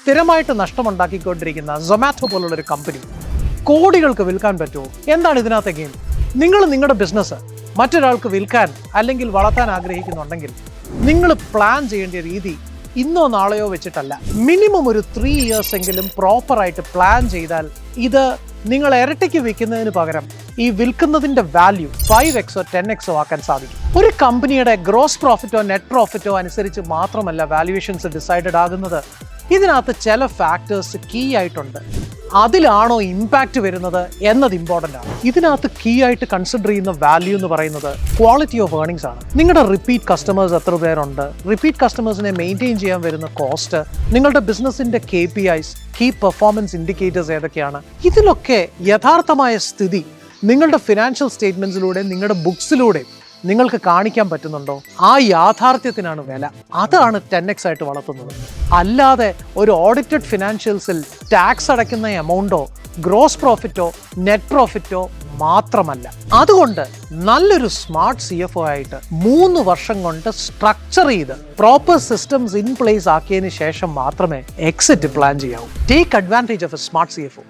സ്ഥിരമായിട്ട് നഷ്ടമുണ്ടാക്കിക്കൊണ്ടിരിക്കുന്ന സൊമാറ്റോ പോലുള്ളൊരു കമ്പനി കോടികൾക്ക് വിൽക്കാൻ പറ്റുമോ? എന്താണ് ഇതിനകത്തെ ഗെയിം? നിങ്ങൾ നിങ്ങളുടെ ബിസിനസ് മറ്റൊരാൾക്ക് വിൽക്കാൻ അല്ലെങ്കിൽ വളർത്താൻ ആഗ്രഹിക്കുന്നുണ്ടെങ്കിൽ നിങ്ങൾ പ്ലാൻ ചെയ്യേണ്ട രീതി ഇന്നോ നാളെയോ വെച്ചിട്ടല്ല. മിനിമം ഒരു 3 years എങ്കിലും പ്രോപ്പറായിട്ട് പ്ലാൻ ചെയ്താൽ ഇത് നിങ്ങൾ ഇരട്ടിക്ക് വിൽക്കുന്നതിന് പകരം ഈ വിൽക്കുന്നതിൻ്റെ വാല്യൂ 5x 10x ആക്കാൻ സാധിക്കും. ഒരു കമ്പനിയുടെ ഗ്രോസ് പ്രോഫിറ്റോ നെറ്റ് പ്രോഫിറ്റോ അനുസരിച്ച് മാത്രമല്ല വാല്യുവേഷൻസ് ഡിസൈഡഡ് ആകുന്നത്. ഇതിനകത്ത് ചില ഫാക്ടേഴ്സ് കീ ആയിട്ടുണ്ട്. അതിലാണോ ഇമ്പാക്റ്റ് വരുന്നത് എന്നത് ഇമ്പോർട്ടൻ്റ് ആണ്. ഇതിനകത്ത് കീ ആയിട്ട് കൺസിഡർ ചെയ്യുന്ന വാല്യൂ എന്ന് പറയുന്നത് ക്വാളിറ്റി ഓഫ് ഏർണിങ്സ് ആണ്. നിങ്ങളുടെ റിപ്പീറ്റ് കസ്റ്റമേഴ്സ് എത്ര പേരുണ്ട്, റിപ്പീറ്റ് കസ്റ്റമേഴ്സിനെ മെയിൻറ്റെയിൻ ചെയ്യാൻ വരുന്ന കോസ്റ്റ്, നിങ്ങളുടെ ബിസിനസ്സിൻ്റെ KPIs കീ പെർഫോമൻസ് ഇൻഡിക്കേറ്റേഴ്സ് ഏതൊക്കെയാണ്, ഇതിലൊക്കെ യഥാർത്ഥമായ സ്ഥിതി നിങ്ങളുടെ ഫിനാൻഷ്യൽ സ്റ്റേറ്റ്മെൻറ്റ്സിലൂടെ നിങ്ങളുടെ ബുക്സിലൂടെ നിങ്ങൾക്ക് കാണിക്കാൻ പറ്റുന്നുണ്ടോ? ആ യാഥാർത്ഥ്യത്തിനാണ് വില. അതാണ് 10x ആയിട്ട് വളർത്തുന്നത്. അല്ലാതെ ഒരു ഓഡിറ്റഡ് ഫിനാൻഷ്യൽസിൽ ടാക്സ് അടയ്ക്കുന്ന എമൗണ്ടോ ഗ്രോസ് പ്രോഫിറ്റോ നെറ്റ് പ്രോഫിറ്റോ മാത്രമല്ല. അതുകൊണ്ട് നല്ലൊരു സ്മാർട്ട് CFO ആയിട്ട് 3 വർഷം കൊണ്ട് സ്ട്രക്ചർ ചെയ്ത് പ്രോപ്പർ സിസ്റ്റംസ് ഇൻ പ്ലേസ് ആക്കിയതിന് ശേഷം മാത്രമേ എക്സിറ്റ് പ്ലാൻ ചെയ്യാവൂ. Take advantage of A smart CFO.